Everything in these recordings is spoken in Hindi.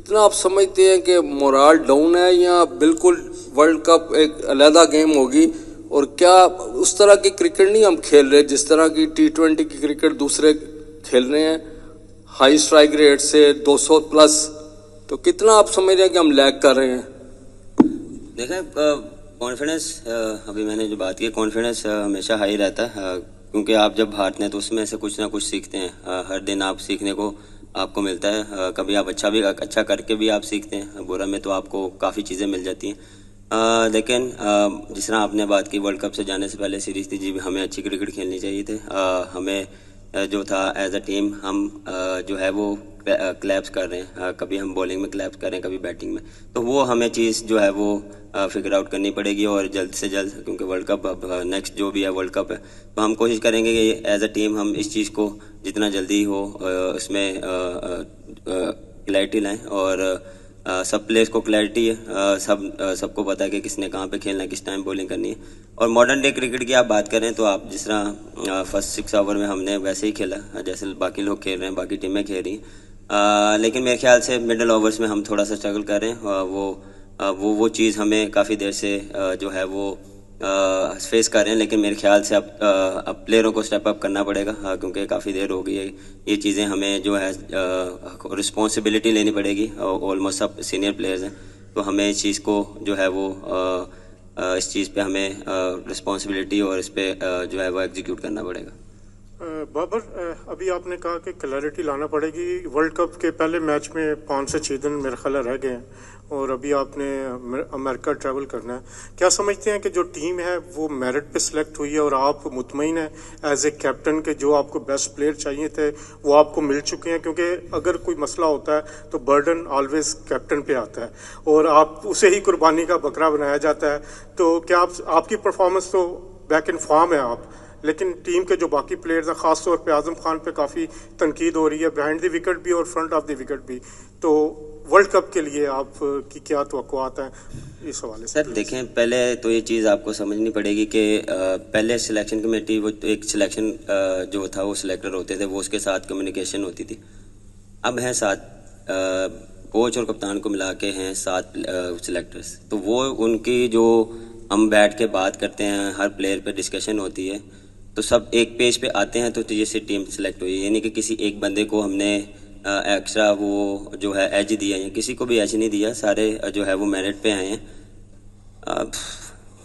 कितना आप समझते हैं कि मोराल डाउन है या बिल्कुल वर्ल्ड कप एक अलहदा गेम होगी? और क्या उस तरह की क्रिकेट नहीं हम खेल रहे जिस तरह की T20 की क्रिकेट दूसरे खेल रहे हैं हाई स्ट्राइक रेट से 200 प्लस? तो कितना आप समझ रहे हैं कि हम लैग कर रहे हैं? देखें, कॉन्फिडेंस, अभी मैंने जो बात की, कॉन्फिडेंस हमेशा हाई रहता है, क्योंकि आप जब हारते हैं तो उसमें से कुछ ना कुछ सीखते हैं। हर दिन आप सीखने को आपको मिलता है। कभी आप अच्छा करके भी आप सीखते हैं, बुरा में तो आपको काफ़ी चीज़ें मिल जाती हैं। लेकिन जिस तरह आपने बात की, वर्ल्ड कप से जाने से पहले सीरीज थी जी, हमें अच्छी क्रिकेट खेलनी चाहिए थी। हमें जो था एज अ टीम, हम जो है वो क्लैप्स कर रहे हैं, कभी हम बॉलिंग में क्लैप्स कर रहे हैं, कभी बैटिंग में। तो वो हमें चीज़ जो है वो फिगर आउट करनी पड़ेगी, और जल्द से जल्द, क्योंकि वर्ल्ड कप अब नेक्स्ट जो भी है वर्ल्ड कप है, तो हम कोशिश करेंगे कि एज अ टीम हम इस चीज़ को जितना जल्दी हो इसमें क्लैरिटी लाएँ। और सब प्लेयर्स को क्लैरिटी है, सबको पता है कि किसने कहाँ पे खेलना है, किस टाइम बॉलिंग करनी है। और मॉडर्न डे क्रिकेट की आप बात करें तो आप जिस तरह फर्स्ट 6 ओवर में हमने वैसे ही खेला जैसे बाकी लोग खेल रहे हैं, बाकी टीमें खेल रही हैं। लेकिन मेरे ख्याल से मिडल ओवर्स में हम थोड़ा सा स्ट्रगल कर रहे हैं। वो चीज़ हमें काफ़ी देर से जो है वो फेस कर रहे हैं। लेकिन मेरे ख्याल से अब प्लेयरों को स्टेप अप करना पड़ेगा, क्योंकि काफ़ी देर हो गई है। ये चीज़ें हमें जो है रिस्पॉन्सिबिलिटी लेनी पड़ेगी। ऑलमोस्ट सब सीनियर प्लेयर्स हैं, तो हमें इस चीज़ को जो है वो इस चीज़ पे हमें रिस्पॉन्सिबिलिटी और इस पे जो है वो एग्जीक्यूट करना पड़ेगा। बाबर, अभी आपने कहा कि क्लैरिटी लाना पड़ेगी। वर्ल्ड कप के पहले मैच में 5 से 6 दिन मेरे ख्याल रह गए हैं, और अभी आपने अमेरिका ट्रैवल करना है। क्या समझते हैं कि जो टीम है वो मेरिट पे सिलेक्ट हुई है, और आप मुतमईन हैं एज ए कैप्टन के जो आपको बेस्ट प्लेयर चाहिए थे वो आपको मिल चुके हैं? क्योंकि अगर कोई मसला होता है तो बर्डन ऑलवेज कैप्टन पे आता है, और आप उसे ही कुर्बानी का बकरा बनाया जाता है। तो क्या आपकी परफॉर्मेंस तो बैक इन फॉर्म है आप, लेकिन टीम के जो बाकी प्लेयर्स हैं, ख़ास तौर पे आजम खान पे काफ़ी तनकीद हो रही है, बिहाइंड द विकेट भी और फ्रंट ऑफ द विकेट भी। तो वर्ल्ड कप के लिए आप की क्या तवक्कुआत हैं इस हवाले से? सर देखें, पहले तो ये चीज़ आपको समझनी पड़ेगी कि पहले सिलेक्शन कमेटी, वो एक सिलेक्शन जो था वो सिलेक्टर होते थे, वो उसके साथ कम्युनिकेशन होती थी। अब हैं 7 कोच और कप्तान को मिला के हैं 7 सिलेक्टर्स। तो वो उनकी जो हम बैठ के बात करते हैं, हर प्लेयर पे डिस्कशन होती है, तो सब एक पेज पे आते हैं, तो जैसे टीम सेलेक्ट हुई। यानी कि किसी एक बंदे को हमने एक्स्ट्रा वो जो है एज दिया है, किसी को भी एज नहीं दिया, सारे जो है वो मेरिट पे आए हैं।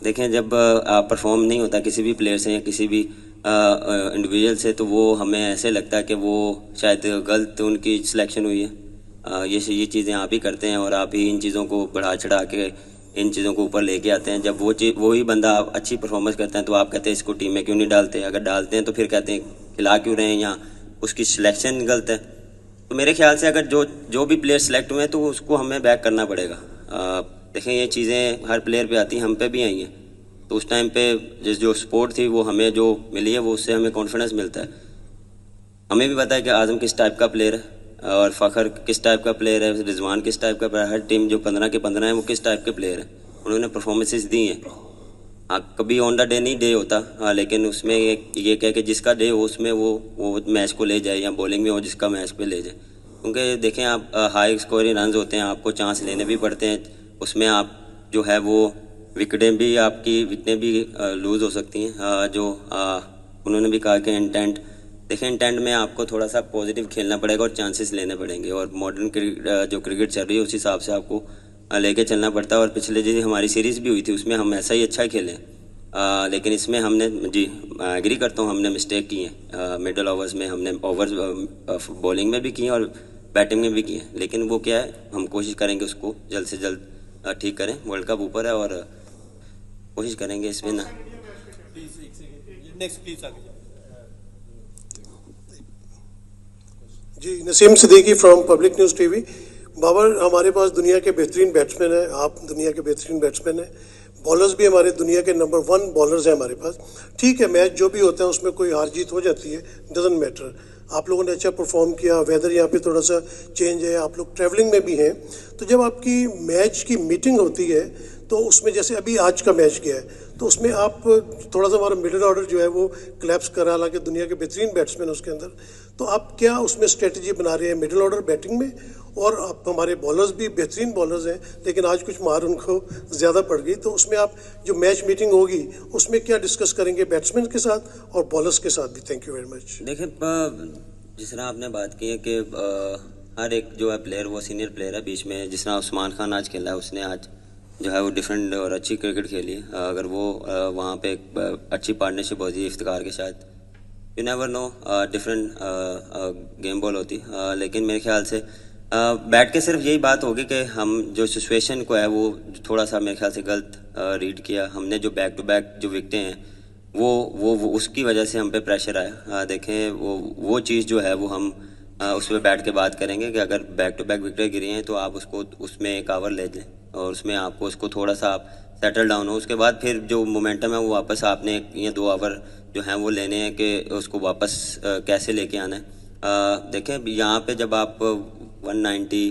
देखें, जब परफॉर्म नहीं होता किसी भी प्लेयर से या किसी भी इंडिविजुअल से, तो वो हमें ऐसे लगता है कि वो शायद गलत उनकी सिलेक्शन हुई है। ये चीज़ें आप ही करते हैं, और आप ही इन चीज़ों को बढ़ा चढ़ा के इन चीज़ों को ऊपर लेके आते हैं। जब वही बंदा अच्छी परफॉर्मेंस करता है तो आप कहते हैं इसको टीम में क्यों नहीं डालते। अगर डालते हैं तो फिर कहते हैं खिला क्यों रहे हैं, या उसकी सिलेक्शन गलत है। तो मेरे ख्याल से अगर जो भी प्लेयर सेलेक्ट हुए हैं तो उसको हमें बैक करना पड़ेगा। देखें, ये चीज़ें हर प्लेयर पे आती हैं, हम पे भी आई हैं। तो उस टाइम पे जो सपोर्ट थी वो हमें जो मिली है, वो उससे हमें कॉन्फिडेंस मिलता है। हमें भी पता है कि आज़म किस टाइप का प्लेयर है, और फ़खर किस टाइप का प्लेयर है, रिजवान किस टाइप का प्लेयर है। हर टीम जो 15 के 15 है वो किस टाइप के प्लेयर हैं, उन्होंने परफॉर्मेंसेस दी हैं। कभी ऑन द डे नहीं डे होता, लेकिन उसमें ये कह के जिसका डे हो उसमें वो मैच को ले जाए, या बॉलिंग में हो जिसका मैच पे ले जाए। क्योंकि देखें, आप हाई स्कोरिंग रन होते हैं, आपको चांस लेने भी पड़ते हैं। उसमें आप जो है वो विकेटें भी लूज़ हो सकती हैं। जो उन्होंने भी कहा कि इंटेंट, देखें इंटेंट में आपको थोड़ा सा पॉजिटिव खेलना पड़ेगा और चांसेस लेने पड़ेंगे। और मॉडर्न जो क्रिकेट चल रही है उस हिसाब से आपको लेके चलना पड़ता है। और पिछले जो हमारी सीरीज़ भी हुई थी उसमें हम ऐसा ही अच्छा खेले, लेकिन इसमें हमने, जी एग्री करता हूँ, हमने मिस्टेक की है। मिडल ओवर्स में हमने ओवर्स बॉलिंग में भी की हैं और बैटिंग में भी की हैं। लेकिन वो क्या है, हम कोशिश करेंगे उसको जल्द से जल्द ठीक करें। वर्ल्ड कप ऊपर है और कोशिश करेंगे इसमें ना। जी, Naseem Siddiqui from public news TV. Babar, हमारे पास दुनिया के बेहतरीन बैट्समैन हैं, आप दुनिया के बेहतरीन बैट्समैन हैं। बॉलर्स भी हमारे दुनिया के नंबर 1 बॉलर्स हैं हमारे पास। ठीक है, मैच जो भी होता है उसमें कोई हार जीत हो जाती है, डजंट मैटर। आप लोगों ने अच्छा परफॉर्म किया, वेदर यहाँ पे थोड़ा सा चेंज है, आप लोग ट्रैवलिंग में भी हैं। तो जब आपकी मैच की मीटिंग होती है तो उसमें, जैसे अभी आज का मैच गया है, तो उसमें आप थोड़ा सा, हमारा मिडिल ऑर्डर जो है वो क्लैप्स करा, हालांकि दुनिया के बेहतरीन बैट्समैन उसके अंदर। तो आप क्या उसमें स्ट्रेटजी बना रहे हैं मिडिल ऑर्डर बैटिंग में? और आप हमारे बॉलर्स भी बेहतरीन बॉलर्स हैं, लेकिन आज कुछ मार उनको ज़्यादा पड़ गई, तो उसमें आप जो मैच मीटिंग होगी उसमें क्या डिस्कस करेंगे बैट्समैन के साथ और बॉलर्स के साथ भी? Thank you very much. देखिए, जिस तरह आपने बात की है कि हर एक जो है प्लेयर वो सीनियर प्लेयर है बीच में, जिस तरह उस्मान खान आज खेला है, उसने आज जो है वो डिफरेंट और अच्छी क्रिकेट खेली है। अगर वो वहाँ पे एक अच्छी पार्टनरशिप होती इफ्तिकार के साथ, you never know, different game ball होती। लेकिन मेरे ख्याल से बैट के सिर्फ यही बात होगी कि हम जो सिचुएशन को है वो थोड़ा सा मेरे ख्याल से गलत रीड किया हमने। जो बैक टू बैक जो विकटें हैं वो उसकी वजह से हम पे प्रेशर आया। देखें, वो चीज़ जो है वो हम उस पर बैठ के बात करेंगे कि अगर बैक टू बैक विकेट गिरी हैं तो आप उसको उसमें एक ओवर ले लें और उसमें आपको उसको थोड़ा सा आप सेटल डाउन हो। उसके बाद फिर जो मोमेंटम है वो वापस आपने ये 2 ओवर जो हैं वो लेने हैं कि उसको वापस कैसे लेके आना है। देखें, यहाँ पे जब आप 190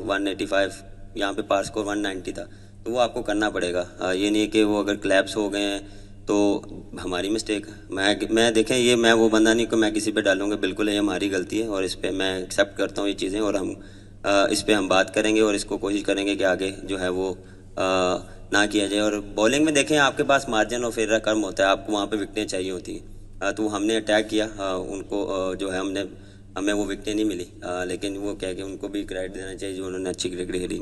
185 यहाँ पे पार स्कोर 190 था, तो वो आपको करना पड़ेगा। ये नहीं है कि वो अगर क्लैप्स हो गए हैं तो हमारी मिस्टेक है। मैं देखें, ये मैं वो बंदा नहीं कि मैं किसी पे डालूंगा, बिल्कुल ये हमारी गलती है और इस पे मैं एक्सेप्ट करता हूँ ये चीज़ें, और हम इस पे हम बात करेंगे और इसको कोशिश करेंगे कि आगे जो है वो ना किया जाए। और बॉलिंग में देखें, आपके पास मार्जिन ऑफ एरर कम होता है, आपको वहाँ पे विकटें चाहिए होती हैं। तो हमने अटैक किया, उनको जो है हमें वो विकटें नहीं मिली, लेकिन वो कह के उनको भी क्रेडिट देना चाहिए जो उन्होंने अच्छी क्रिकेट खेली।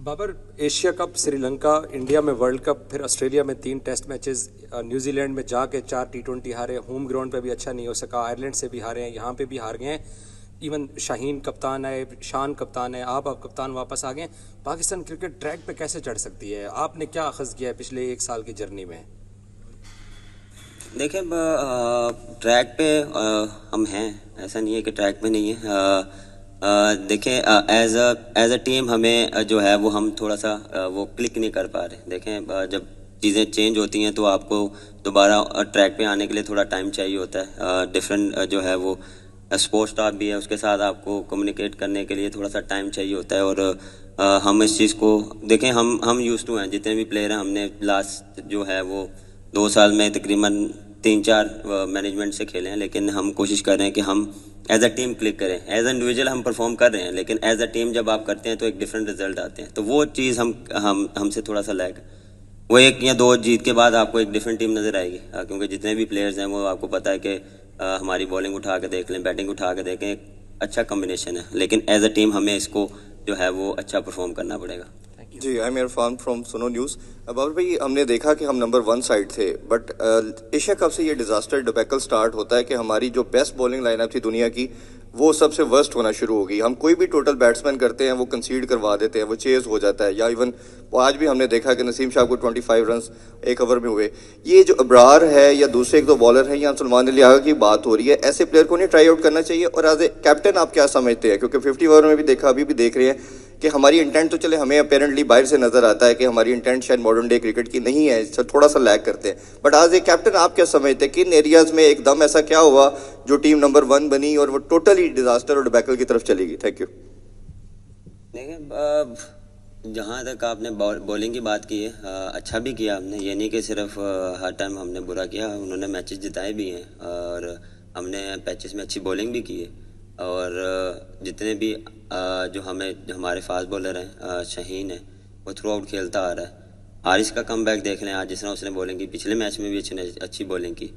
Babar, Asia cup, Sri Lanka, India में वर्ल्ड कप, फिर ऑस्ट्रेलिया में 3 टेस्ट मैचेस, न्यूजीलैंड में जाके 4 T20 हारे, होम ग्राउंड पे भी अच्छा नहीं हो सका, आयरलैंड से भी हारे हैं, यहाँ पे भी हार गए हैं। इवन शाहीन कप्तान है, शान कप्तान है, आप कप्तान वापस आ गए। पाकिस्तान क्रिकेट ट्रैक पे कैसे चढ़ सकती है? आपने क्या अखज़ किया है पिछले 1 साल की जर्नी में? देखें, ट्रैक पे हम हैं, ऐसा नहीं है कि ट्रैक पे नहीं है। देखें, एज अ टीम हमें जो है वो हम थोड़ा सा वो क्लिक नहीं कर पा रहे। देखें, जब चीज़ें चेंज होती हैं तो आपको दोबारा ट्रैक पे आने के लिए थोड़ा टाइम चाहिए होता है। डिफरेंट जो है वो स्पोर्ट्स स्टाफ भी है, उसके साथ आपको कम्युनिकेट करने के लिए थोड़ा सा टाइम चाहिए होता है। और हम इस चीज़ को देखें, हम यूज़ टू हैं, जितने भी प्लेयर हैं, हमने लास्ट जो है वो 2 साल में तकरीबन 3-4 मैनेजमेंट से खेले हैं, लेकिन हम कोशिश कर रहे हैं कि हम एज अ टीम क्लिक करें। एज अ इंडिविजुअल हम परफॉर्म कर रहे हैं, लेकिन एज अ टीम जब आप करते हैं तो एक डिफरेंट रिजल्ट आते हैं। तो वो चीज़ हमसे थोड़ा सा लैग, वो 1 या 2 जीत के बाद आपको एक डिफरेंट टीम नज़र आएगी, क्योंकि जितने भी प्लेयर्स हैं वो आपको पता है कि हमारी बॉलिंग उठा के देख लें, बैटिंग उठा के देखें, एक अच्छा कम्बिनेशन है, लेकिन एज अ टीम हमें इसको जो है वो अच्छा परफॉर्म करना पड़ेगा। जी, आई एम इरफान फ्रॉम सुनो न्यूज़। बाबर भाई, हमने देखा कि हम नंबर 1 साइड थे, बट एशिया कप से ये डिजास्टर डिबैकल स्टार्ट होता है कि हमारी जो बेस्ट बॉलिंग लाइनअप थी दुनिया की वो सबसे वर्स्ट होना शुरू हो गई। हम कोई भी टोटल बैट्समैन करते हैं वो कंसीड करवा देते हैं, वो चेज हो जाता है। या इवन आज भी हमने देखा कि नसीम शाह को 25 रन 1 ओवर में हुए। ये जो अब्रार है या दूसरे 1-2 बॉलर हैं या सलमान अली आगा की बात हो रही है, ऐसे प्लेयर को नहीं ट्राई आउट करना चाहिए? और एज ए कैप्टन आप क्या समझते हैं? क्योंकि 50 ओवर में भी देखा, अभी भी देख रहे हैं कि हमारी इंटेंट तो चले, हमें अपेरेंटली बाहर से नजर आता है कि हमारी इंटेंट शायद मॉडर्न डे क्रिकेट की नहीं है, थोड़ा सा लैग करते हैं। बट आज एक कैप्टन आप क्या समझते हैं, किन एरियाज में एकदम ऐसा क्या हुआ जो टीम नंबर 1 बनी और वो टोटली डिजास्टर और डिबैकल की तरफ चली गई? Thank you. देखिए, जहाँ तक आपने बॉलिंग की बात की है, अच्छा भी किया हमने, ये नहीं कि सिर्फ हर टाइम हमने बुरा किया। उन्होंने मैचेस जिताए भी हैं और हमने पैचेस में अच्छी बॉलिंग भी की है। और जितने भी जो हमारे फास्ट बॉलर हैं, शाहीन है, वो थ्रू आउट खेलता आ रहा है। हारिस का कमबैक देख लें, आज जिस तरह उसने बॉलिंग की, पिछले मैच में भी अच्छी बॉलिंग की।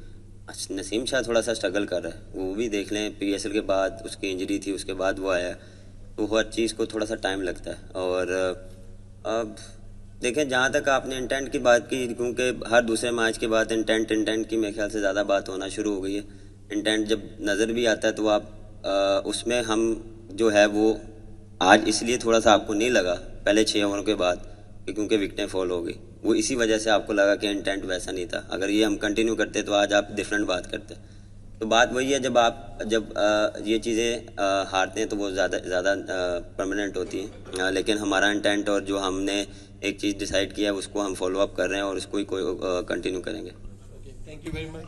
नसीम शाह थोड़ा सा स्ट्रगल कर रहा है, वो भी देख लें, PSL के बाद उसकी इंजरी थी, उसके बाद वो आया, तो हर चीज़ को थोड़ा सा टाइम लगता है। और अब देखें, जहाँ तक आपने इंटेंट की बात की, क्योंकि हर दूसरे मैच के बाद इंटेंट की मेरे ख्याल से ज़्यादा बात होना शुरू हो गई है। इंटेंट जब नज़र भी आता है तो आप उसमें हम जो है वो आज इसलिए थोड़ा सा आपको नहीं लगा पहले 6 ओवरों के बाद, क्योंकि विकटें फॉल हो गई, वो इसी वजह से आपको लगा कि इंटेंट वैसा नहीं था। अगर ये हम कंटिन्यू करते तो आज आप डिफरेंट बात करते। तो बात वही है, जब ये चीज़ें हारते हैं तो वो ज़्यादा परमानेंट होती हैं, लेकिन हमारा इंटेंट और जो हमने एक चीज़ डिसाइड किया है उसको हम फॉलो अप कर रहे हैं और उसको ही कंटिन्यू करेंगे। Thank you very much.